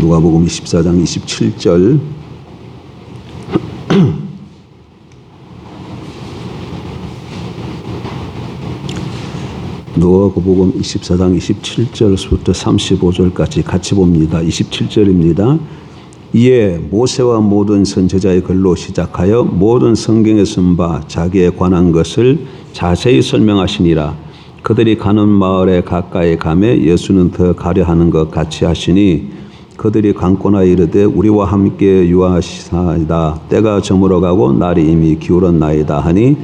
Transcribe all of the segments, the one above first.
누가복음 24장 27절 누가복음 24장 27절부터 35절까지 같이 봅니다. 27절입니다. 이에 모세와 모든 선지자의 글로 시작하여 모든 성경에 쓴 바 자기에 관한 것을 자세히 설명하시니라. 그들이 가는 마을에 가까이 가매 예수는 더 가려 하는 것 같이 하시니 그들이 강권하여 이르되 우리와 함께 유하시나이다. 때가 저물어 가고 날이 이미 기울었나이다 하니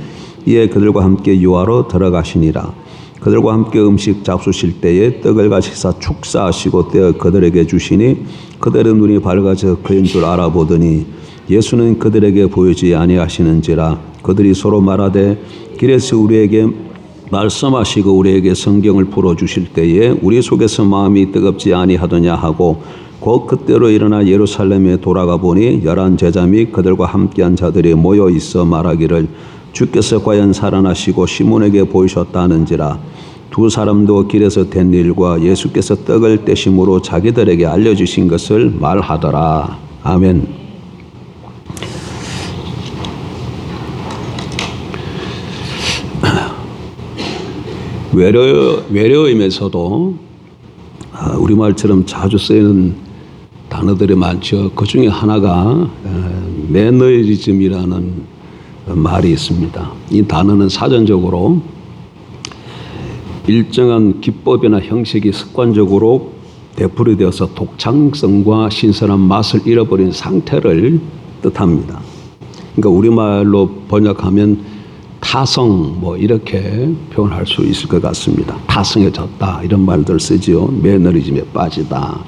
이에 그들과 함께 유하로 들어가시니라. 그들과 함께 음식 잡수실 때에 떡을 가지사 축사하시고 떼어 그들에게 주시니 그들의 눈이 밝아져 그인 줄 알아보더니 예수는 그들에게 보이지 아니하시는지라. 그들이 서로 말하되 길에서 우리에게 말씀하시고 우리에게 성경을 풀어주실 때에 우리 속에서 마음이 뜨겁지 아니하더냐 하고 곧 그때로 일어나 예루살렘에 돌아가 보니 11 제자 및 그들과 함께한 자들이 모여 있어 말하기를 주께서 과연 살아나시고 시몬에게 보이셨다는지라. 두 사람도 길에서 된 일과 예수께서 떡을 떼심으로 자기들에게 알려주신 것을 말하더라. 아멘. 외래어임에서도 우리말처럼 자주 쓰이는 단어들이 많죠. 그 중에 하나가 매너리즘이라는 말이 있습니다. 이 단어는 사전적으로 일정한 기법이나 형식이 습관적으로 되풀이되어서 독창성과 신선한 맛을 잃어버린 상태를 뜻합니다. 그러니까 우리말로 번역하면 타성 이렇게 표현할 수 있을 것 같습니다. 타성해졌다 이런 말들 쓰지요. 매너리즘에 빠지다.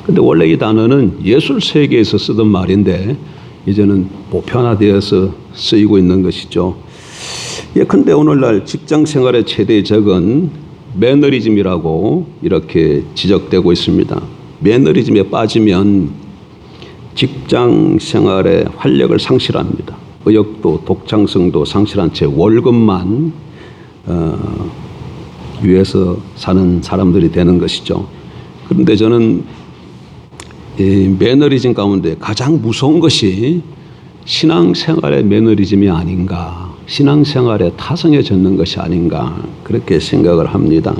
근데 원래 이 단어는 예술 세계에서 쓰던 말인데 이제는 보편화되어서 쓰이고 있는 것이죠. 예컨대 오늘날 직장 생활의 최대의 적은 매너리즘이라고 이렇게 지적되고 있습니다. 매너리즘에 빠지면 직장 생활의 활력을 상실합니다. 의욕도 독창성도 상실한 채 월급만 위해서 사는 사람들이 되는 것이죠. 그런데 저는 이 매너리즘 가운데 가장 무서운 것이 신앙생활의 매너리즘이 아닌가, 신앙생활에 타성해졌는 것이 아닌가 그렇게 생각을 합니다.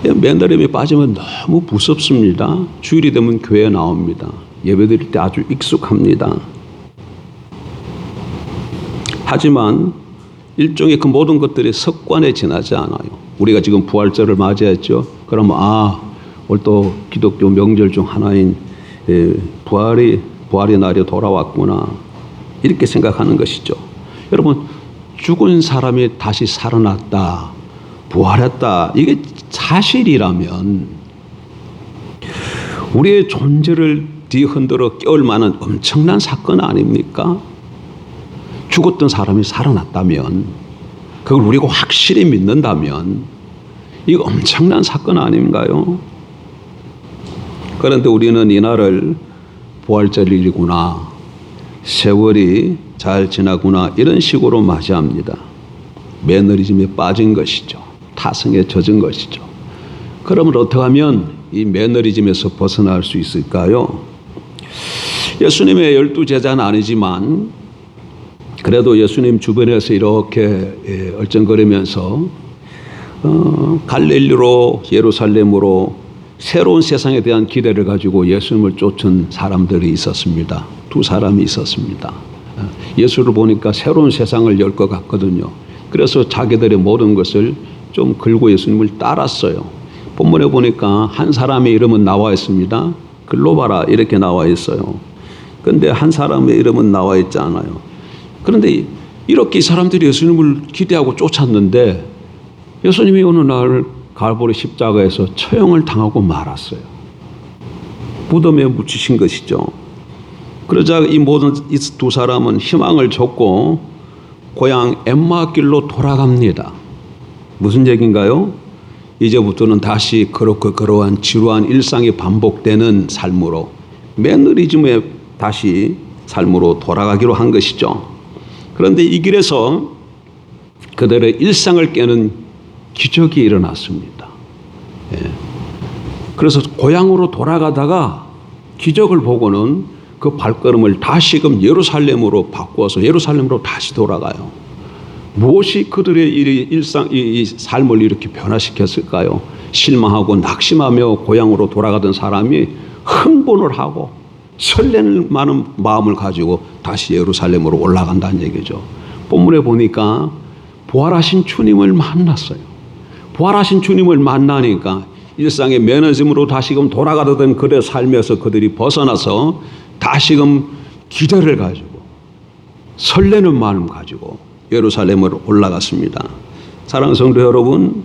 매너리즘에 빠지면 너무 무섭습니다. 주일이 되면 교회에 나옵니다. 예배드릴 때 아주 익숙합니다. 하지만 일종의 그 모든 것들이 습관에 지나지 않아요. 우리가 지금 부활절을 맞이했죠. 그러면 오늘 또 기독교 명절 중 하나인 부활의 날이 돌아왔구나 이렇게 생각하는 것이죠. 여러분 죽은 사람이 다시 살아났다, 부활했다 이게 사실이라면 우리의 존재를 뒤흔들어 깨울 만한 엄청난 사건 아닙니까? 죽었던 사람이 살아났다면 그걸 우리가 확실히 믿는다면 이거 엄청난 사건 아닌가요? 그런데 우리는 이날을 부활절이구나, 세월이 잘 지나구나 이런 식으로 맞이합니다. 매너리즘에 빠진 것이죠. 타성에 젖은 것이죠. 그러면 어떻게 하면 이 매너리즘에서 벗어날 수 있을까요? 예수님의 12 제자는 아니지만 그래도 예수님 주변에서 이렇게 얼쩡거리면서 갈릴리로 예루살렘으로 새로운 세상에 대한 기대를 가지고 예수님을 쫓은 사람들이 있었습니다. 두 사람이 있었습니다. 예수를 보니까 새로운 세상을 열 것 같거든요. 그래서 자기들의 모든 것을 좀 걸고 예수님을 따랐어요. 본문에 보니까 한 사람의 이름은 나와 있습니다. 글로 봐라 이렇게 나와 있어요. 그런데 한 사람의 이름은 나와 있지 않아요. 그런데 이렇게 이 사람들이 예수님을 기대하고 쫓았는데 예수님이 어느 날 갈보리 십자가에서 처형을 당하고 말았어요. 무덤에 묻히신 것이죠. 그러자 이 두 사람은 희망을 줬고 고향 엠마길로 돌아갑니다. 무슨 얘기인가요? 이제부터는 다시 그렇게 걸어온 지루한 일상이 반복되는 삶으로 매너리즘의 다시 삶으로 돌아가기로 한 것이죠. 그런데 이 길에서 그들의 일상을 깨는 기적이 일어났습니다. 그래서 고향으로 돌아가다가 기적을 보고는 그 발걸음을 다시금 예루살렘으로 바꾸어서 예루살렘으로 다시 돌아가요. 무엇이 그들의 이 삶을 이렇게 변화시켰을까요? 실망하고 낙심하며 고향으로 돌아가던 사람이 흥분을 하고 설레는 많은 마음을 가지고 다시 예루살렘으로 올라간다는 얘기죠. 본문에 보니까 부활하신 주님을 만났어요. 부활하신 주님을 만나니까 일상의 매너즘으로 다시금 돌아가던 그들의 삶에서 그들이 벗어나서 다시금 기대를 가지고 설레는 마음 가지고 예루살렘으로 올라갔습니다. 사랑하는 성도 여러분,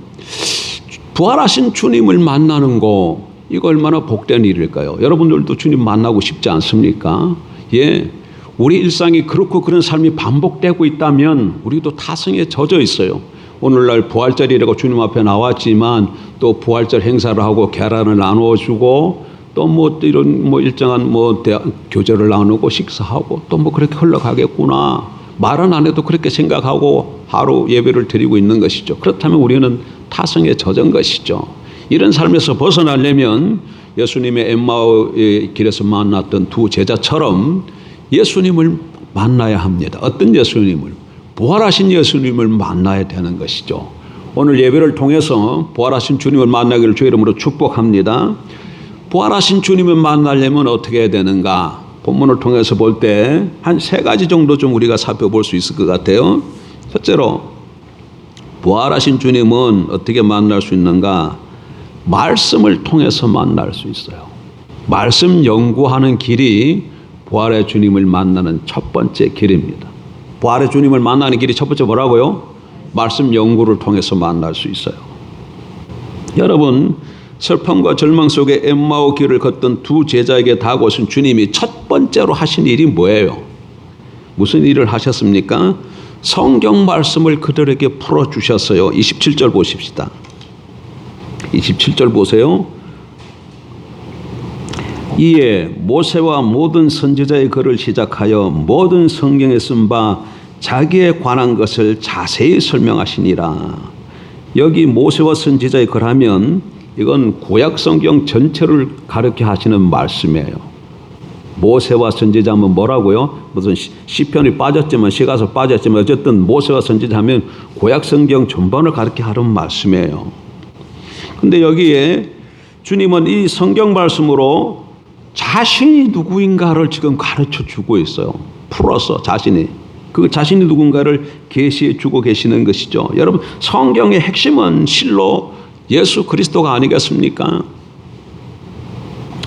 부활하신 주님을 만나는 거 이거 얼마나 복된 일일까요? 여러분들도 주님 만나고 싶지 않습니까? 예, 우리 일상이 그렇고 그런 삶이 반복되고 있다면 우리도 타성에 젖어 있어요. 오늘날 부활절이라고 주님 앞에 나왔지만 또 부활절 행사를 하고 계란을 나누어주고 또 뭐 이런 일정한 교제를 나누고 식사하고 또 그렇게 흘러가겠구나. 말은 안 해도 그렇게 생각하고 하루 예배를 드리고 있는 것이죠. 그렇다면 우리는 타성에 젖은 것이죠. 이런 삶에서 벗어나려면 예수님의 엠마오의 길에서 만났던 두 제자처럼 예수님을 만나야 합니다. 어떤 예수님을? 부활하신 예수님을 만나야 되는 것이죠. 오늘 예배를 통해서 부활하신 주님을 만나기를 주 이름으로 축복합니다. 부활하신 주님을 만나려면 어떻게 해야 되는가? 본문을 통해서 볼 때 한 3가지 정도 좀 우리가 살펴볼 수 있을 것 같아요. 첫째로 부활하신 주님은 어떻게 만날 수 있는가? 말씀을 통해서 만날 수 있어요. 말씀 연구하는 길이 부활의 주님을 만나는 첫 번째 길입니다. 부활의 주님을 만나는 길이 첫 번째 뭐라고요? 말씀 연구를 통해서 만날 수 있어요. 여러분, 슬픔과 절망 속에 엠마오 길을 걷던 두 제자에게 다가오신 주님이 첫 번째로 하신 일이 뭐예요? 무슨 일을 하셨습니까? 성경 말씀을 그들에게 풀어주셨어요. 27절 보십시다. 27절 보세요. 이에 모세와 모든 선지자의 글을 시작하여 모든 성경에 쓴 바 자기에 관한 것을 자세히 설명하시니라. 여기 모세와 선지자의 글 하면 이건 구약 성경 전체를 가르쳐 하시는 말씀이에요. 모세와 선지자면 뭐라고요? 무슨 시편이 빠졌지만 시가서 빠졌지만 어쨌든 모세와 선지자면 구약 성경 전반을 가르쳐 하는 말씀이에요. 근데 여기에 주님은 이 성경 말씀으로 자신이 누구인가를 지금 가르쳐 주고 있어요. 풀어서 자신이. 그 자신이 누군가를 계시해 주고 계시는 것이죠. 여러분, 성경의 핵심은 실로 예수 그리스도가 아니겠습니까?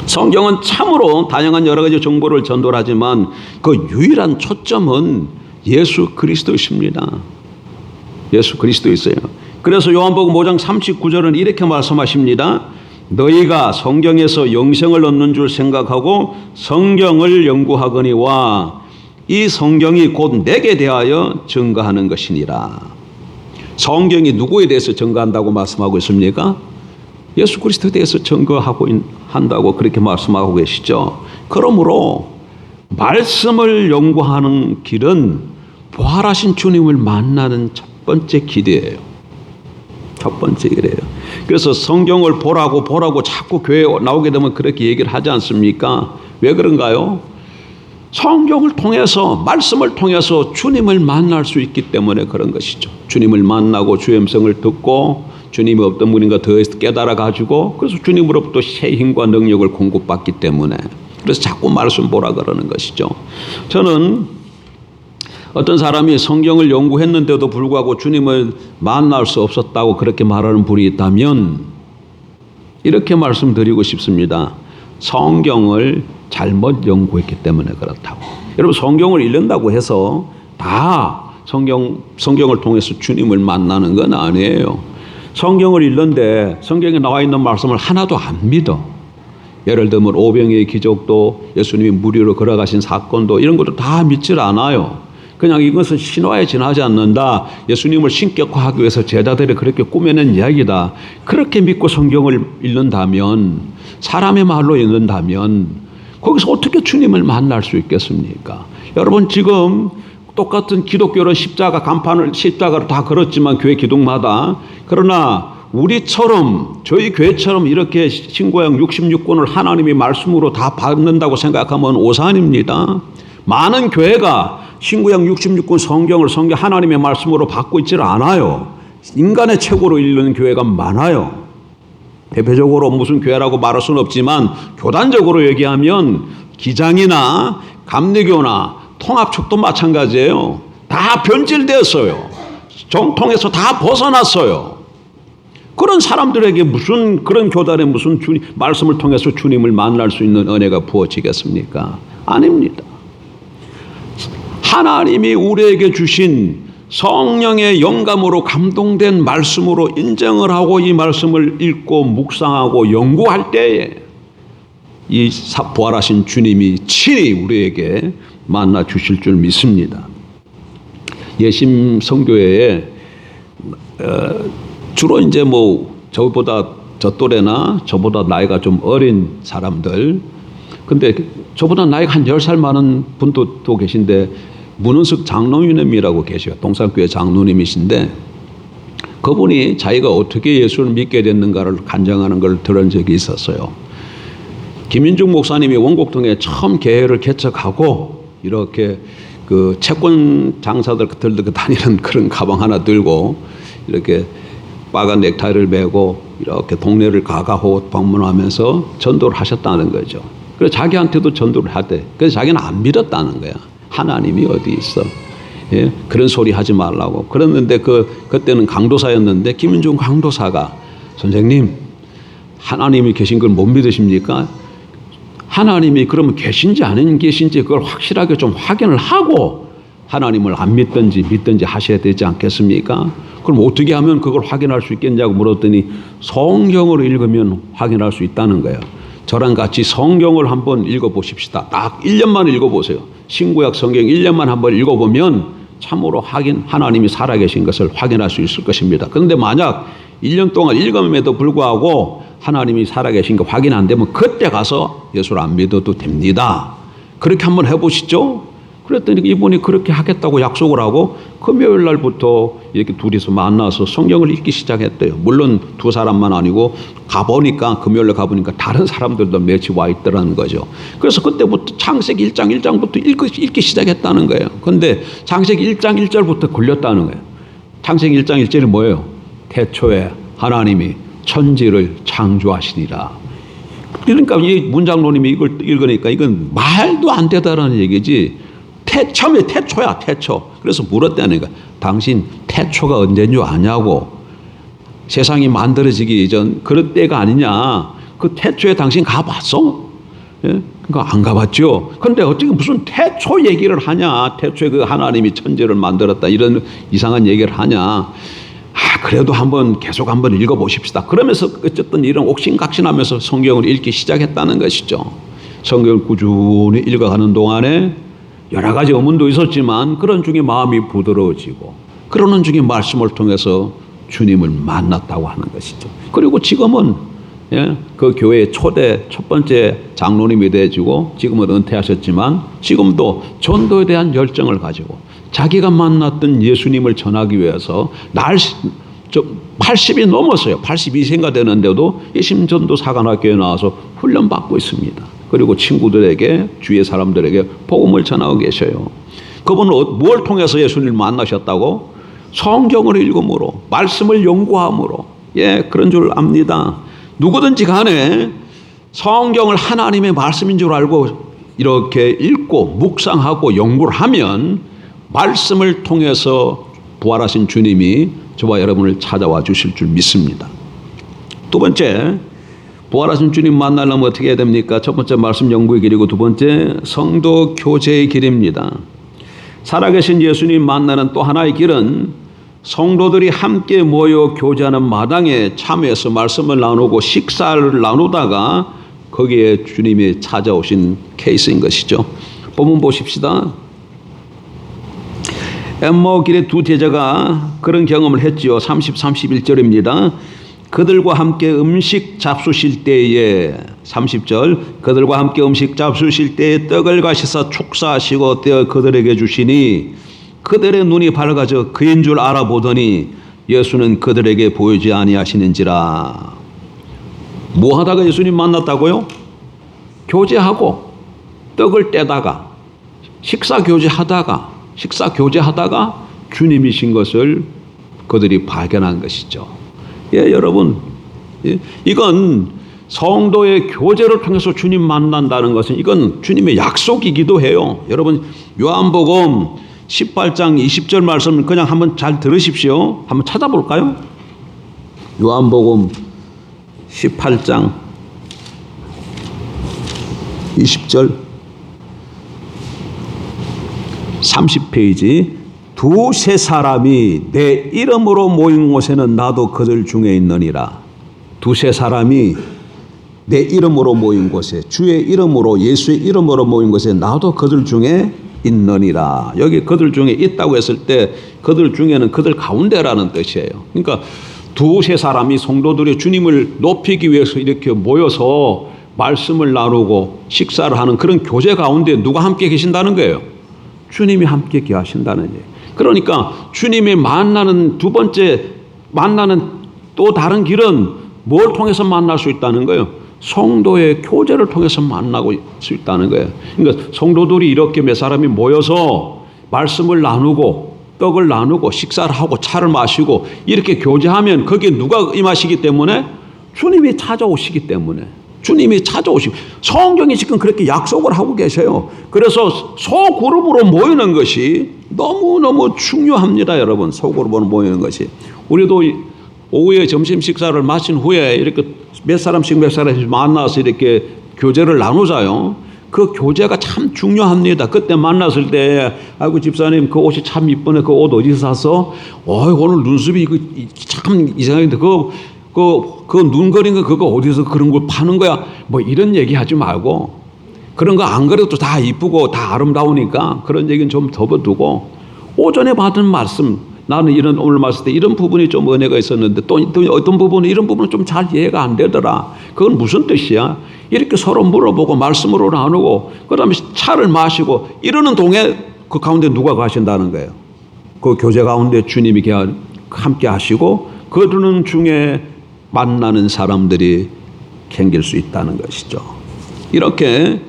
성경은 참으로 다양한 여러 가지 정보를 전달하지만 그 유일한 초점은 예수 그리스도이십니다. 예수 그리스도이세요. 그래서 요한복음 5장 39절은 이렇게 말씀하십니다. 너희가 성경에서 영생을 얻는 줄 생각하고 성경을 연구하거니와 이 성경이 곧 내게 대하여 증거하는 것이니라. 성경이 누구에 대해서 증거한다고 말씀하고 있습니까? 예수 그리스도에 대해서 증거하고 한다고 그렇게 말씀하고 계시죠. 그러므로 말씀을 연구하는 길은 부활하신 주님을 만나는 첫 번째 길이에요. 첫 번째 길이에요. 그래서 성경을 보라고 자꾸 교회에 나오게 되면 그렇게 얘기를 하지 않습니까? 왜 그런가요? 성경을 통해서 말씀을 통해서 주님을 만날 수 있기 때문에 그런 것이죠. 주님을 만나고 주의 음성을 듣고 주님이 어떤 분인가 더 깨달아 가지고 그래서 주님으로부터 새 힘과 능력을 공급받기 때문에 그래서 자꾸 말씀 보라 그러는 것이죠. 저는 어떤 사람이 성경을 연구했는데도 불구하고 주님을 만날 수 없었다고 그렇게 말하는 분이 있다면 이렇게 말씀드리고 싶습니다. 성경을 잘못 연구했기 때문에 그렇다고. 여러분, 성경을 읽는다고 해서 다 성경을 통해서 주님을 만나는 건 아니에요. 성경을 읽는데 성경에 나와 있는 말씀을 하나도 안 믿어. 예를 들면 오병이의 기적도 예수님이 무리로 걸어가신 사건도 이런 것도 다 믿질 않아요. 그냥 이것은 신화에 지나지 않는다. 예수님을 신격화하기 위해서 제자들이 그렇게 꾸며낸 이야기다. 그렇게 믿고 성경을 읽는다면, 사람의 말로 읽는다면 거기서 어떻게 주님을 만날 수 있겠습니까? 여러분, 지금 똑같은 기독교는 십자가를 다 걸었지만 교회 기둥마다, 그러나 우리처럼 저희 교회처럼 이렇게 신구약 66권을 하나님의 말씀으로 다 받는다고 생각하면 오산입니다. 많은 교회가 신구약 66권 성경을 하나님의 말씀으로 받고 있지를 않아요. 인간의 책으로 읽는 교회가 많아요. 대표적으로 무슨 교회라고 말할 수는 없지만 교단적으로 얘기하면 기장이나 감리교나 통합축도 마찬가지예요. 다 변질되었어요. 정통에서 다 벗어났어요. 그런 사람들에게 무슨 그런 교단에 무슨 말씀을 통해서 주님을 만날 수 있는 은혜가 부어지겠습니까? 아닙니다. 하나님이 우리에게 주신 성령의 영감으로 감동된 말씀으로 인정을 하고 이 말씀을 읽고 묵상하고 연구할 때에 이 부활하신 주님이 친히 우리에게 만나 주실 줄 믿습니다. 예심 성교회에 주로 이제 뭐 저보다 저 또래나 저보다 나이가 좀 어린 사람들, 근데 저보다 나이가 한 10살 많은 분도 또 계신데 문은숙 장로님이라고 계셔요. 동산교회 장로님이신데 그분이 자기가 어떻게 예수를 믿게 됐는가를 간증하는 걸 들은 적이 있었어요. 김인중 목사님이 원곡동에 처음 교회를 개척하고 이렇게 그 채권 장사들 들고 다니는 그런 가방 하나 들고 이렇게 빨간 넥타이를 메고 이렇게 동네를 가가호 방문하면서 전도를 하셨다는 거죠. 그래서 자기한테도 전도를 하대. 그래서 자기는 안 믿었다는 거야. 하나님이 어디 있어? 예? 그런 소리 하지 말라고. 그랬는데 그때는 강도사였는데 김인중 강도사가 선생님 하나님이 계신 걸 못 믿으십니까? 하나님이 그러면 계신지 안 계신지 그걸 확실하게 좀 확인을 하고 하나님을 안 믿든지 믿든지 하셔야 되지 않겠습니까? 그럼 어떻게 하면 그걸 확인할 수 있겠냐고 물었더니 성경을 읽으면 확인할 수 있다는 거예요. 저랑 같이 성경을 한번 읽어보십시다. 딱 1년만 읽어보세요. 신구약 성경 1년만 한번 읽어보면 참으로 하나님이 살아계신 것을 확인할 수 있을 것입니다. 그런데 만약 1년 동안 읽음에도 불구하고 하나님이 살아계신 거 확인 안 되면 그때 가서 예수를 안 믿어도 됩니다. 그렇게 한번 해보시죠. 그랬더니 이분이 그렇게 하겠다고 약속을 하고 금요일 날부터 이렇게 둘이서 만나서 성경을 읽기 시작했대요. 물론 두 사람만 아니고 금요일에 가보니까 다른 사람들도 같이 와 있더라는 거죠. 그래서 그때부터 창세기 1장 1장부터 읽기 시작했다는 거예요. 그런데 창세기 1장 1절부터 걸렸다는 거예요. 창세기 1장 1절이 뭐예요? 태초에 하나님이 천지를 창조하시니라. 그러니까 이 문장로님이 이걸 읽으니까 이건 말도 안 되다라는 얘기지. 처음에 태초야, 태초. 그래서 물었다는 거야. 당신 태초가 언제인 줄 아냐고. 세상이 만들어지기 이전 그런 때가 아니냐. 그 태초에 당신 가봤어? 예? 그러니까 안 가봤죠. 그런데 어떻게 무슨 태초 얘기를 하냐. 태초에 그 하나님이 천지를 만들었다. 이런 이상한 얘기를 하냐. 그래도 계속 한번 읽어보십시다. 그러면서 어쨌든 이런 옥신각신하면서 성경을 읽기 시작했다는 것이죠. 성경을 꾸준히 읽어가는 동안에 여러 가지 의문도 있었지만 그런 중에 마음이 부드러워지고 그러는 중에 말씀을 통해서 주님을 만났다고 하는 것이죠. 그리고 지금은 그 교회의 첫 번째 장로님이 되어지고 지금은 은퇴하셨지만 지금도 전도에 대한 열정을 가지고 자기가 만났던 예수님을 전하기 위해서 80이 넘었어요. 82세가 되는데도 예심전도 사관학교에 나와서 훈련받고 있습니다. 그리고 친구들에게 주위의 사람들에게 복음을 전하고 계셔요. 그분은 뭘 통해서 예수님을 만나셨다고? 성경을 읽음으로 말씀을 연구함으로 그런 줄 압니다. 누구든지 간에 성경을 하나님의 말씀인 줄 알고 이렇게 읽고 묵상하고 연구를 하면 말씀을 통해서 부활하신 주님이 저와 여러분을 찾아와 주실 줄 믿습니다. 두 번째, 부활하신 주님 만나려면 어떻게 해야 됩니까? 첫 번째 말씀 연구의 길이고 두 번째 성도 교제의 길입니다. 살아계신 예수님 만나는 또 하나의 길은 성도들이 함께 모여 교제하는 마당에 참여해서 말씀을 나누고 식사를 나누다가 거기에 주님이 찾아오신 케이스인 것이죠. 본문 보십시다. 엠마오 길의 두 제자가 그런 경험을 했지요. 30, 31절입니다. 그들과 함께 음식 잡수실 때에 30절 그들과 함께 음식 잡수실 때에 떡을 가시사 축사하시고 떼어 그들에게 주시니 그들의 눈이 밝아져 그인 줄 알아보더니 예수는 그들에게 보이지 아니하시는지라. 뭐 하다가 예수님 만났다고요? 교제하고 떡을 떼다가 식사 교제하다가 주님이신 것을 그들이 발견한 것이죠. 예, 여러분, 이건 성도의 교제를 통해서 주님 만난다는 것은 이건 주님의 약속이기도 해요. 여러분, 요한복음 18장 20절 말씀 그냥 한번 잘 들으십시오. 한번 찾아볼까요? 요한복음 18장 20절 30페이지. 두세 사람이 내 이름으로 모인 곳에는 나도 그들 중에 있느니라. 두세 사람이 내 이름으로 모인 곳에, 주의 이름으로, 예수의 이름으로 모인 곳에 나도 그들 중에 있느니라. 여기 그들 중에 있다고 했을 때 그들 중에는 그들 가운데라는 뜻이에요. 그러니까 두세 사람이 성도들이 주님을 높이기 위해서 이렇게 모여서 말씀을 나누고 식사를 하는 그런 교제 가운데 누가 함께 계신다는 거예요? 주님이 함께 계신다는 얘기예요. 그러니까 주님이 만나는 두 번째 만나는 또 다른 길은 뭘 통해서 만날 수 있다는 거예요? 성도의 교제를 통해서 만나고 수 있다는 거예요. 그러니까 성도들이 이렇게 몇 사람이 모여서 말씀을 나누고 떡을 나누고 식사를 하고 차를 마시고 이렇게 교제하면 거기에 누가 임하시기 때문에? 주님이 찾아오시기 때문에. 주님이 찾아오시고 성경이 지금 그렇게 약속을 하고 계세요. 그래서 소그룹으로 모이는 것이 너무너무 중요합니다. 여러분, 소그룹으로 모이는 것이. 우리도 오후에 점심 식사를 마친 후에 이렇게 몇 사람씩 만나서 이렇게 교제를 나누자요. 그 교제가 참 중요합니다. 그때 만났을 때 아이고 집사님 그 옷이 참 이쁘네. 그 옷 어디서 샀어? 오늘 눈썹이 참 이상한데 그 눈거린 거 그거 어디서 그런 걸 파는 거야? 뭐 이런 얘기 하지 말고 그런 거 안 그래도 다 이쁘고 다 아름다우니까 그런 얘기는 좀 접어두고 오전에 받은 말씀 나는 오늘 말씀 때 이런 부분이 좀 은혜가 있었는데 또 어떤 부분은 이런 부분은 좀 잘 이해가 안 되더라. 그건 무슨 뜻이야? 이렇게 서로 물어보고 말씀으로 나누고 그다음에 차를 마시고 이러는 동에 그 가운데 누가 가신다는 거예요? 그 교제 가운데 주님이 함께 하시고 그러는 중에 만나는 사람들이 생길 수 있다는 것이죠. 이렇게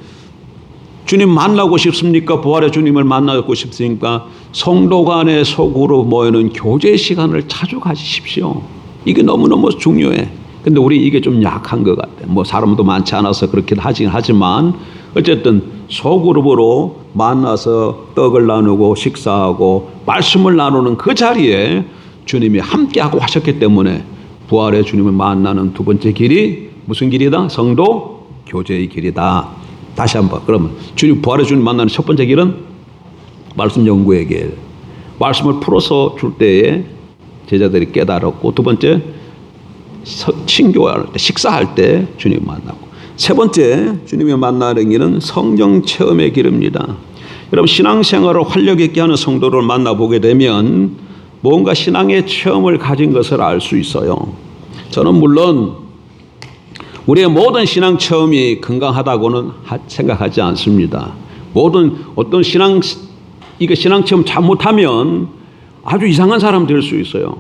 주님 만나고 싶습니까? 부활의 주님을 만나고 싶습니까? 성도 간의 속으로 모이는 교제 시간을 자주 가지십시오. 이게 너무너무 중요해. 근데 우리 이게 좀 약한 것 같아. 뭐 사람도 많지 않아서 그렇게 하긴 하지만 어쨌든 소그룹으로 만나서 떡을 나누고 식사하고 말씀을 나누는 그 자리에 주님이 함께하고 하셨기 때문에 부활의 주님을 만나는 두 번째 길이 무슨 길이다? 성도 교제의 길이다. 다시 한번 그러면 부활의 주님 만나는 첫 번째 길은 말씀 연구의 길. 말씀을 풀어서 줄 때에 제자들이 깨달았고 두 번째 친교할 때 식사할 때 주님 만나고 세 번째 주님이 만나는 길은 성경 체험의 길입니다. 여러분 신앙생활을 활력 있게 하는 성도를 만나보게 되면 뭔가 신앙의 체험을 가진 것을 알 수 있어요. 저는 물론 우리의 모든 신앙 체험이 건강하다고는 생각하지 않습니다. 모든 어떤 신앙 체험 잘못하면 아주 이상한 사람 될 수 있어요.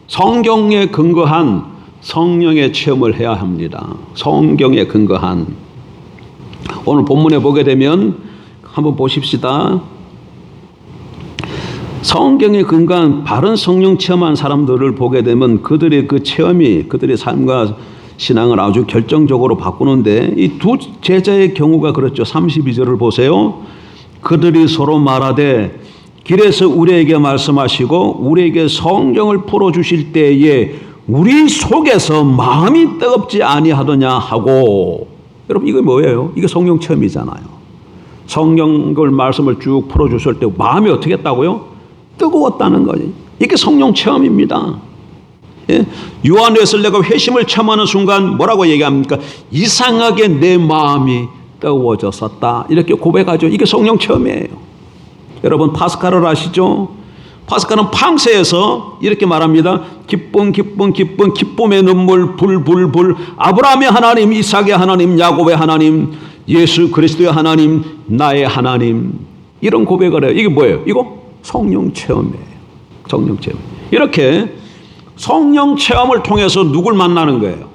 성경에 근거한 성령의 체험을 해야 합니다. 성경에 근거한. 오늘 본문에 보게 되면 한번 보십시다. 성경에 근거한 바른 성령 체험한 사람들을 보게 되면 그들의 그 체험이 그들의 삶과 신앙을 아주 결정적으로 바꾸는데 이 두 제자의 경우가 그렇죠. 32절을 보세요. 그들이 서로 말하되 길에서 우리에게 말씀하시고 우리에게 성경을 풀어주실 때에 우리 속에서 마음이 뜨겁지 아니하더냐 하고. 여러분 이게 뭐예요? 이게 성령 체험이잖아요. 성경을 말씀을 쭉 풀어주실 때 마음이 어떻게 했다고요? 뜨거웠다는 거지. 이게 성령 체험입니다. 예? 요한에서 내가 회심을 체험하는 순간 뭐라고 얘기합니까? 이상하게 내 마음이 뜨거워졌었다. 이렇게 고백하죠. 이게 성령 체험이에요. 여러분 파스카를 아시죠? 파스카는 팡세에서 이렇게 말합니다. 기쁨의 눈물 불 아브라함의 하나님, 이삭의 하나님, 야곱의 하나님, 예수 그리스도의 하나님, 나의 하나님. 이런 고백을 해요. 이게 뭐예요? 이거 성령 체험이에요. 성령 체험. 이렇게 성령 체험을 통해서 누굴 만나는 거예요?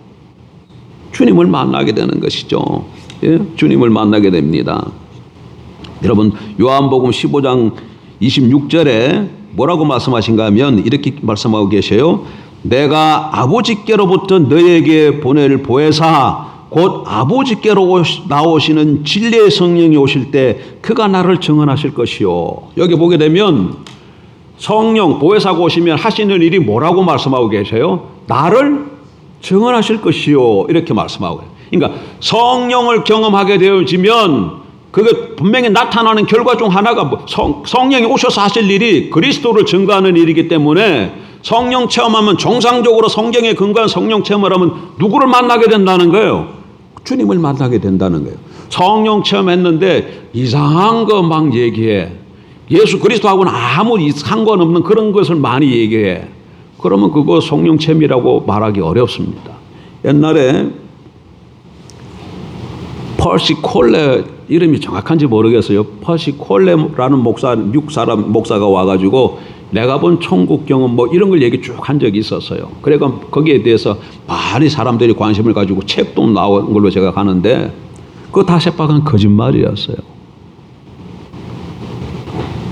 주님을 만나게 되는 것이죠. 예? 주님을 만나게 됩니다. 여러분 요한복음 15장 26절에 뭐라고 말씀하신가 하면 이렇게 말씀하고 계셔요. 내가 아버지께로부터 너에게 보낼 보혜사 곧 아버지께로 나오시는 진리의 성령이 오실 때 그가 나를 증언하실 것이요. 여기 보게 되면 성령 보혜사가 오시면 하시는 일이 뭐라고 말씀하고 계셔요? 나를 증언하실 것이요. 이렇게 말씀하고 있어요. 그러니까 성령을 경험하게 되어지면 그게 분명히 나타나는 결과 중 하나가 성령이 오셔서 하실 일이 그리스도를 증거하는 일이기 때문에 성령 체험하면 정상적으로 성경에 근거한 성령 체험을 하면 누구를 만나게 된다는 거예요? 주님을 만나게 된다는 거예요. 성령 체험했는데 이상한 거 막 얘기해. 예수 그리스도하고는 아무 상관없는 그런 것을 많이 얘기해. 그러면 그거 성령 체험이라고 말하기 어렵습니다. 옛날에 퍼시 콜레 이름이 정확한지 모르겠어요. 퍼시 콜레라는 미국 사람 목사가 와가지고 내가 본 천국 경험 뭐 이런 걸 얘기 쭉 한 적이 있었어요. 그래서 거기에 대해서 많이 사람들이 관심을 가지고 책도 나온 걸로 제가 가는데 그거 다 새빨간 거짓말이었어요.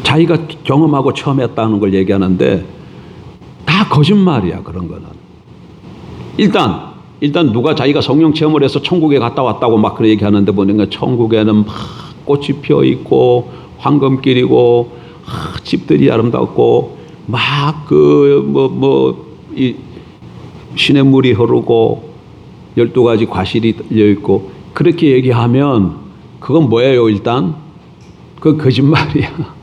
자기가 경험하고 처음 했다는 걸 얘기하는데 다 거짓말이야. 그런 거는. 일단 누가 자기가 성령 체험을 해서 천국에 갔다 왔다고 막 그런 얘기하는데 보니까 천국에는 막 꽃이 피어 있고 황금길이고 집들이 아름답고 막 이 시냇물이 흐르고 12가지 과실이 열려 있고 그렇게 얘기하면 그건 뭐예요? 일단 그건 거짓말이야.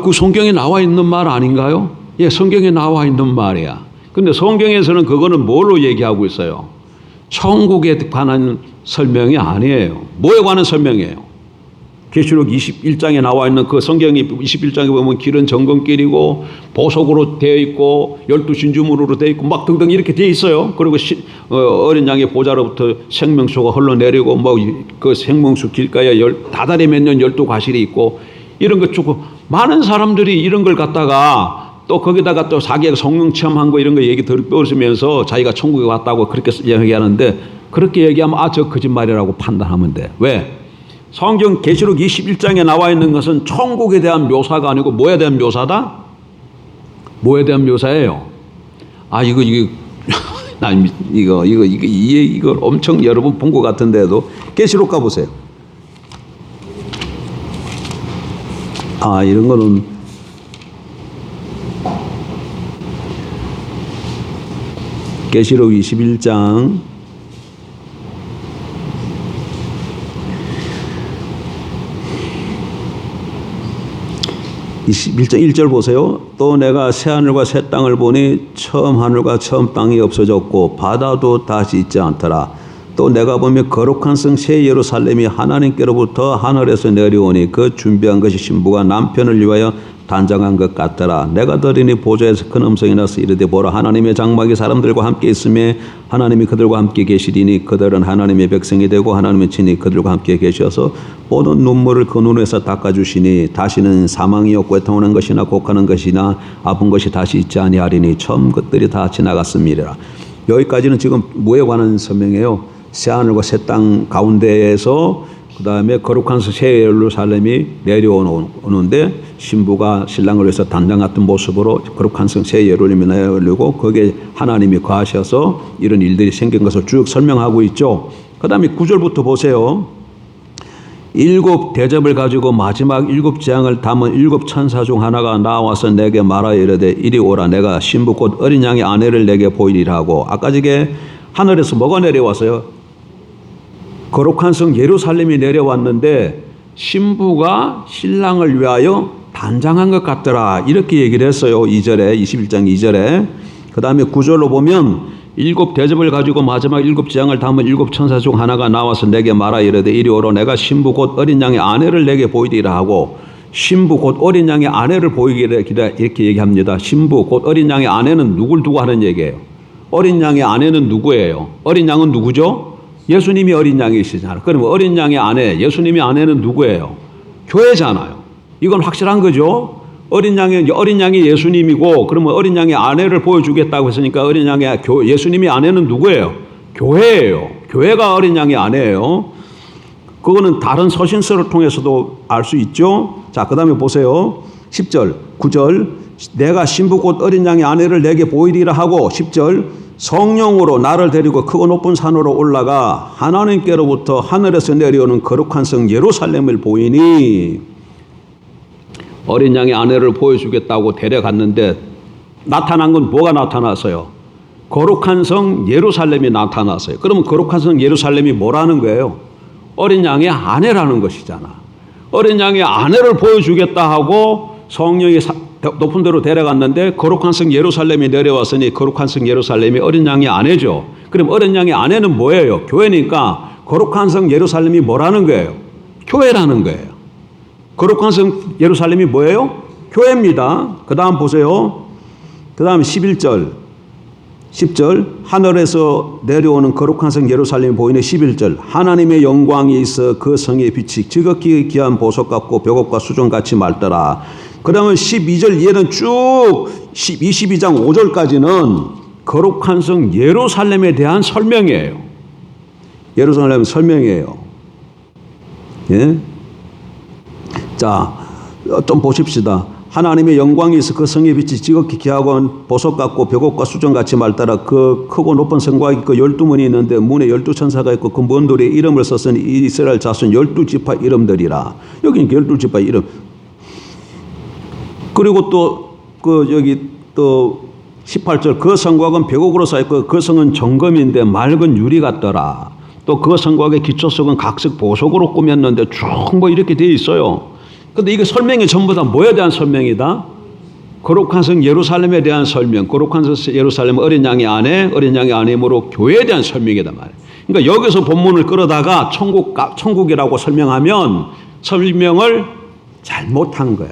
그 성경에 나와 있는 말 아닌가요? 예, 성경에 나와 있는 말이야. 근데 성경에서는 그거는 뭘로 얘기하고 있어요? 천국에 관한 설명이 아니에요. 뭐에 관한 설명이에요? 계시록 21장에 나와 있는 그 성경이 21장에 보면 길은 정금길이고 보석으로 되어 있고 12진주물으로 되어 있고 막 등등 이렇게 되어 있어요. 그리고 어린 양의 보좌로부터 생명수가 흘러내리고 뭐 그 생명수 길가에 다달이 맺는 12과실이 있고 이런 거 조금 많은 사람들이 이런 걸 갖다가 또 거기다가 또 자기가 성령 체험한 거 이런 거 얘기 들으면서 자기가 천국에 왔다고 그렇게 얘기하는데 그렇게 얘기하면 저 거짓말이라고 판단하면 돼. 왜? 성경 계시록 21장에 나와 있는 것은 천국에 대한 묘사가 아니고 뭐에 대한 묘사다? 뭐에 대한 묘사예요? 이걸 엄청 여러분 본 것 같은데도 계시록 가보세요. 이런 거는 계시록 21장 21장 1절 보세요. 또 내가 새하늘과 새 땅을 보니 처음 하늘과 처음 땅이 없어졌고 바다도 다시 있지 않더라. 또 내가 보며 거룩한 성 새 예루살렘이 하나님께로부터 하늘에서 내려오니 그 준비한 것이 신부가 남편을 위하여 단장한 것 같더라. 내가 들으니 보좌에서 큰 음성이 나서 이르되 보라 하나님의 장막이 사람들과 함께 있으며 하나님이 그들과 함께 계시리니 그들은 하나님의 백성이 되고 하나님의 친히 그들과 함께 계셔서 모든 눈물을 그 눈에서 닦아주시니 다시는 사망이요 고통하는 것이나 곡하는 것이나 아픈 것이 다시 있지 아니하리니 처음 것들이 다 지나갔음이라. 여기까지는 지금 뭐에 관한 설명이에요? 새하늘과 새 땅 가운데에서 그 다음에 거룩한 새 예루살렘이 내려오는데 신부가 신랑을 위해서 단장 같은 모습으로 거룩한 새 예루살렘이 내려오고 거기에 하나님이 거하셔서 이런 일들이 생긴 것을 쭉 설명하고 있죠. 그 다음에 9절부터 보세요. 7 대접을 가지고 마지막 7 재앙을 담은 7 천사 중 하나가 나와서 내게 말하여 이르되 이리 오라 내가 신부 곧 어린 양의 아내를 내게 보이리라 하고 아까 저게 하늘에서 뭐가 내려왔어요? 거룩한 성 예루살렘이 내려왔는데 신부가 신랑을 위하여 단장한 것 같더라 이렇게 얘기를 했어요. 2절에 21장 2절에 그 다음에 9절로 보면 7 대접을 가지고 마지막 7 재앙을 담은 7 천사 중 하나가 나와서 내게 말하여 이르되 이리 오라 내가 신부 곧 어린 양의 아내를 내게 보이리라 하고 신부 곧 어린 양의 아내를 보이기를 이렇게 얘기합니다. 신부 곧 어린 양의 아내는 누굴 두고 하는 얘기예요? 어린 양의 아내는 누구예요? 어린 양은 누구죠? 예수님이 어린 양이시잖아요. 그러면 어린 양의 아내, 예수님의 아내는 누구예요? 교회잖아요. 이건 확실한 거죠. 어린 양이 예수님이고, 그러면 어린 양의 아내를 보여주겠다고 했으니까 어린 양의 예수님의 아내는 누구예요? 교회예요. 교회가 어린 양의 아내예요. 그거는 다른 서신서를 통해서도 알 수 있죠. 자, 그 다음에 보세요. 10절, 9절. 내가 신부 곧 어린 양의 아내를 내게 보이리라 하고, 10절. 성령으로 나를 데리고 크고 높은 산으로 올라가 하나님께로부터 하늘에서 내려오는 거룩한 성 예루살렘을 보이니, 어린 양의 아내를 보여주겠다고 데려갔는데 나타난 건 뭐가 나타났어요? 거룩한 성 예루살렘이 나타났어요. 그러면 거룩한 성 예루살렘이 뭐라는 거예요? 어린 양의 아내라는 것이잖아. 어린 양의 아내를 보여주겠다 하고 성령이 높은 데로 데려갔는데 거룩한 성 예루살렘이 내려왔으니 거룩한 성 예루살렘이 어린 양의 아내죠. 그럼 어린 양의 아내는 뭐예요? 교회니까 거룩한 성 예루살렘이 뭐라는 거예요? 교회라는 거예요. 거룩한 성 예루살렘이 뭐예요? 교회입니다. 그 다음 보세요. 그 다음 11절. 10절. 하늘에서 내려오는 거룩한 성 예루살렘이 보이네. 11절. 하나님의 영광이 있어 그 성의 빛이 지극히 귀한 보석 같고 벽옥과 수정같이 맑더라. 그러면 12절 이해는 쭉 22장 5절까지는 거룩한 성 예루살렘에 대한 설명이에요. 예루살렘 설명이에요. 예? 자, 좀 보십시다. 하나님의 영광이 있어 그 성의 빛이 지극히 귀하고 보석 같고 벽옥과 수정같이 맑더라. 그 크고 높은 성곽이 있고 12문이 있는데 문에 12천사가 있고 그 먼 돌에 이름을 썼으니 이스라엘 자손 12지파 이름들이라. 여기는 12지파 이름. 그리고 또 여기 또 18절 그 성곽은 벽옥으로 쌓였고 그 성은 정금인데 맑은 유리 같더라. 또 그 성곽의 기초석은 각색 보석으로 꾸몄는데 쭉 뭐 이렇게 되어 있어요. 근데 이게 설명이 전부 다 뭐에 대한 설명이다? 거룩한 성 예루살렘에 대한 설명. 거룩한 성 예루살렘 어린 양의 아내, 어린 양의 아내이므로 교회에 대한 설명이다 말이에요. 그러니까 여기서 본문을 끌어다가 천국이라고 설명하면 설명을 잘못한 거야.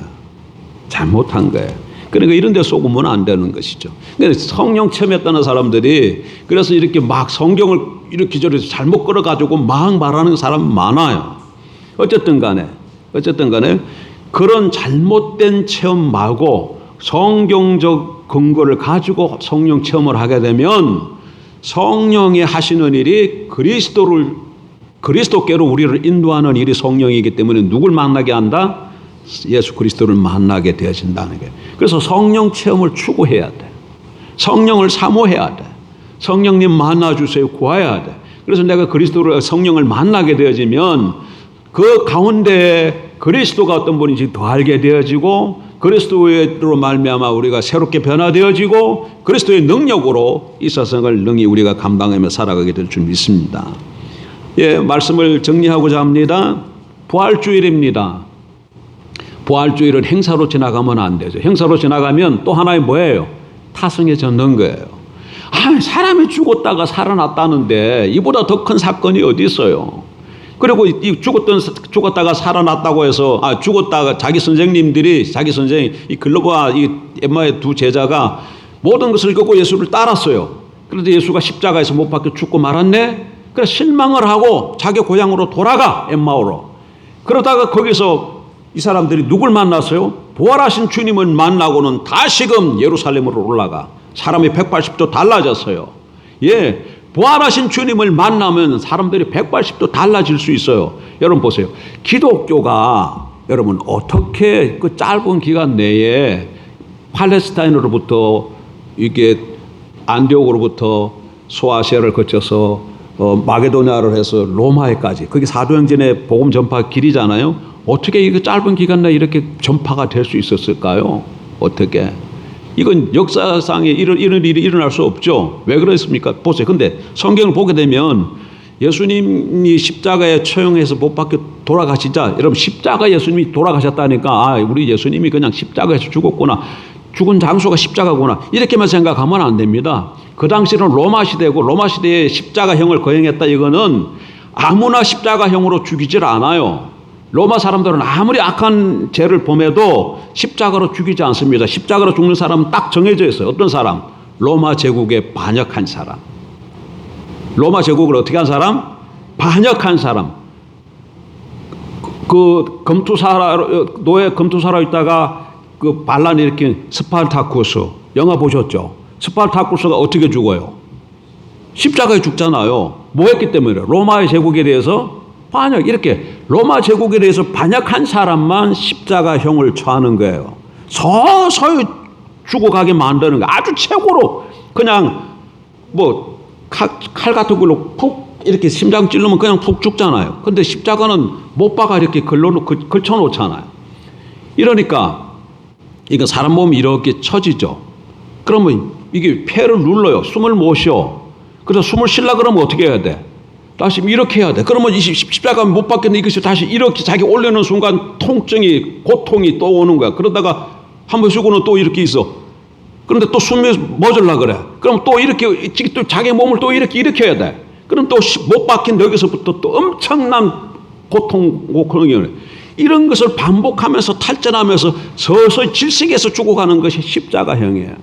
잘못한 거예요. 그러니까 이런 데 속으면 안 되는 것이죠. 성령 체험했다는 사람들이 그래서 이렇게 막 성경을 이렇게 저렇게 잘못 끌어가지고 막 말하는 사람 많아요. 어쨌든 간에 그런 잘못된 체험 말고 성경적 근거를 가지고 성령 체험을 하게 되면 성령이 하시는 일이 그리스도께로 우리를 인도하는 일이 성령이기 때문에 누굴 만나게 한다? 예수 그리스도를 만나게 되어진다는 게. 그래서 성령 체험을 추구해야 돼. 성령을 사모해야 돼. 성령님 만나주세요 구해야 돼. 그래서 내가 성령을 만나게 되어지면 그 가운데 그리스도가 어떤 분인지 더 알게 되어지고 그리스도로 말미암아 우리가 새롭게 변화되어지고 그리스도의 능력으로 이 세상을 능히 우리가 감당하며 살아가게 될 줄 믿습니다. 예, 말씀을 정리하고자 합니다. 부활주일입니다. 부활주일은 행사로 지나가면 안 되죠. 행사로 지나가면 또 하나의 뭐예요? 타성에 젖는 거예요. 사람이 죽었다가 살아났다는데 이보다 더 큰 사건이 어디 있어요? 그리고 죽었다가 살아났다고 해서 죽었다가 자기 선생 이 글로바 이 엠마의 두 제자가 모든 것을 겪고 예수를 따랐어요. 그런데 예수가 십자가에서 못 박혀 죽고 말았네. 그래서 실망을 하고 자기 고향으로 돌아가 엠마오로. 그러다가 거기서 이 사람들이 누굴 만났어요? 부활하신 주님을 만나고는 다시금 예루살렘으로 올라가. 사람이 180도 달라졌어요. 예, 부활하신 주님을 만나면 사람들이 180도 달라질 수 있어요. 여러분 보세요. 기독교가 여러분 어떻게 그 짧은 기간 내에 팔레스타인으로부터 이게 안디옥으로부터 소아시아를 거쳐서 마게도냐를 해서 로마에까지 그게 사도행전의 복음 전파 길이잖아요. 어떻게 이거 짧은 기간 내에 이렇게 전파가 될 수 있었을까요? 어떻게? 이건 역사상에 이런 일이 일어날 수 없죠. 왜 그랬습니까? 보세요. 근데 성경을 보게 되면 예수님이 십자가에 처형해서 못 박혀 돌아가시자, 여러분 십자가 예수님이 돌아가셨다니까 우리 예수님이 그냥 십자가에서 죽었구나, 죽은 장소가 십자가구나 이렇게만 생각하면 안 됩니다. 그 당시는 로마 시대고 로마 시대에 십자가형을 거행했다. 이거는 아무나 십자가형으로 죽이질 않아요. 로마 사람들은 아무리 악한 죄를 범해도 십자가로 죽이지 않습니다. 십자가로 죽는 사람은 딱 정해져 있어요. 어떤 사람? 로마 제국에 반역한 사람. 로마 제국을 어떻게 한 사람? 반역한 사람. 노예 검투사로 있다가 그 반란 일으킨 스파르타쿠스 영화 보셨죠? 스파르타쿠스가 어떻게 죽어요? 십자가에 죽잖아요. 뭐 했기 때문에? 로마의 제국에 대해서 반역, 이렇게 로마 제국에 대해서 반역한 사람만 십자가형을 처하는 거예요. 서서히 죽어가게 만드는 거예요. 아주 최고로 그냥 뭐 칼 같은 걸로 푹 이렇게 심장 찔르면 그냥 푹 죽잖아요. 근데 십자가는 못 박아 이렇게 걸쳐놓잖아요. 이러니까 이거 사람 몸이 이렇게 처지죠. 그러면 이게 폐를 눌러요. 숨을 못 쉬어. 그래서 숨을 쉬려 그러면 어떻게 해야 돼? 다시 이렇게 해야 돼. 그러면 이 십자가 못 박겠네. 이것이 다시 이렇게 자기 올리는 순간 통증이, 고통이 또 오는 거야. 그러다가 한 번 쉬고는 또 이렇게 있어. 그런데 또 숨이 멎으려 그래. 그럼 또 이렇게, 또 자기 몸을 또 이렇게 해야 돼. 그럼 또 못 박힌 여기서부터 또 엄청난 고통이 오네. 이런 것을 반복하면서 탈전하면서 서서히 질식해서 죽어가는 것이 십자가형이에요.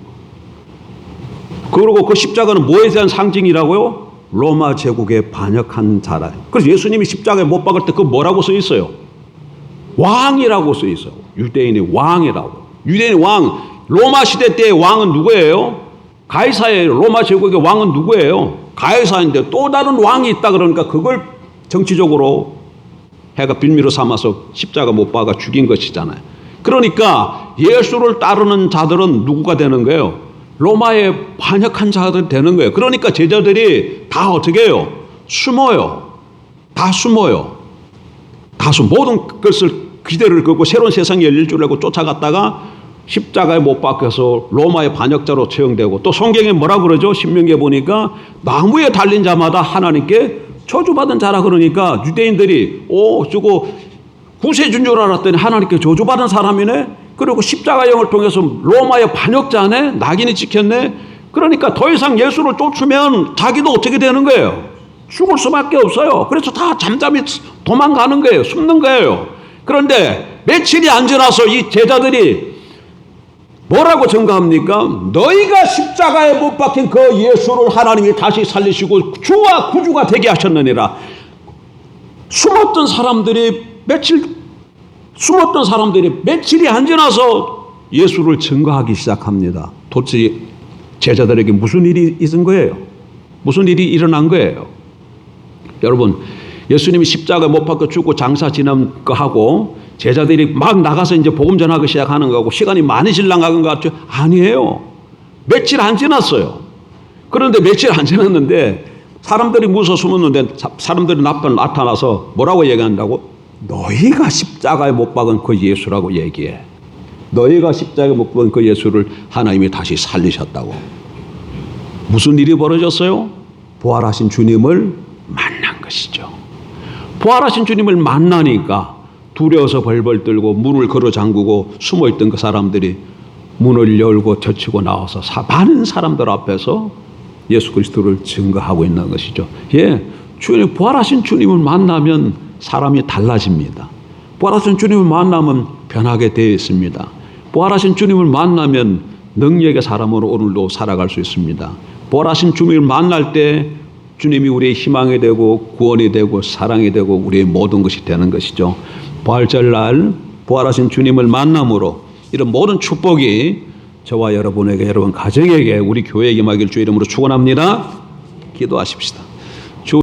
그리고 그 십자가는 뭐에 대한 상징이라고요? 로마 제국에 반역한 자라. 그래서 예수님이 십자가에 못 박을 때 그 뭐라고 써 있어요? 왕이라고 써 있어요. 유대인의 왕이라고. 유대인의 왕, 로마 시대 때의 왕은 누구예요? 가이사예요. 로마 제국의 왕은 누구예요? 가이사인데 또 다른 왕이 있다 그러니까 그걸 정치적으로 해가 빌미로 삼아서 십자가 못 박아 죽인 것이잖아요. 그러니까 예수를 따르는 자들은 누구가 되는 거예요? 로마에 반역한 자들이 되는 거예요. 그러니까 제자들이 다 어떻게 해요? 숨어요. 다 숨어요. 모든 것을 기대를 걸고 새로운 세상이 열릴 줄 알고 쫓아갔다가 십자가에 못 박혀서 로마의 반역자로 처형되고, 또 성경에 뭐라 그러죠? 신명기에 보니까 나무에 달린 자마다 하나님께 저주받은 자라 그러니까 유대인들이 저거 구세주인 줄 알았더니 하나님께 저주받은 사람이네. 그리고 십자가형을 통해서 로마의 반역자네. 낙인이 찍혔네. 그러니까 더 이상 예수를 쫓으면 자기도 어떻게 되는 거예요? 죽을 수밖에 없어요. 그래서 다 잠잠히 도망가는 거예요. 숨는 거예요. 그런데 며칠이 안 지나서 이 제자들이 뭐라고 증거합니까? 너희가 십자가에 못 박힌 그 예수를 하나님이 다시 살리시고 주와 구주가 되게 하셨느니라. 숨었던 사람들이 며칠이 안 지나서 예수를 증거하기 시작합니다. 도대체 제자들에게 무슨 일이 있은 거예요? 무슨 일이 일어난 거예요? 여러분, 예수님이 십자가에 못 박혀 죽고 장사 지난 거 하고 제자들이 막 나가서 이제 복음 전하기 시작하는 거고 시간이 많이 지나간 것 같죠? 아니에요. 며칠 안 지났어요. 그런데 며칠 안 지났는데 사람들이 무서 숨었는데 사람들이 나타나서 뭐라고 얘기한다고? 너희가 십자가에 못 박은 그 예수라고 얘기해. 너희가 십자가에 못 박은 그 예수를 하나님이 다시 살리셨다고. 무슨 일이 벌어졌어요? 부활하신 주님을 만난 것이죠. 부활하신 주님을 만나니까 두려워서 벌벌 떨고 문을 걸어 잠그고 숨어있던 그 사람들이 문을 열고 젖히고 나와서 많은 사람들 앞에서 예수 그리스도를 증거하고 있는 것이죠. 주님, 부활하신 주님을 만나면 사람이 달라집니다. 부활하신 주님을 만나면 변하게 되어 있습니다. 부활하신 주님을 만나면 능력의 사람으로 오늘도 살아갈 수 있습니다. 부활하신 주님을 만날 때 주님이 우리의 희망이 되고 구원이 되고 사랑이 되고 우리의 모든 것이 되는 것이죠. 부활절날 부활하신 주님을 만남으로 이런 모든 축복이 저와 여러분에게, 여러분 가정에게, 우리 교회에게 임하길 주의 이름으로 축원합니다. 기도하십시다.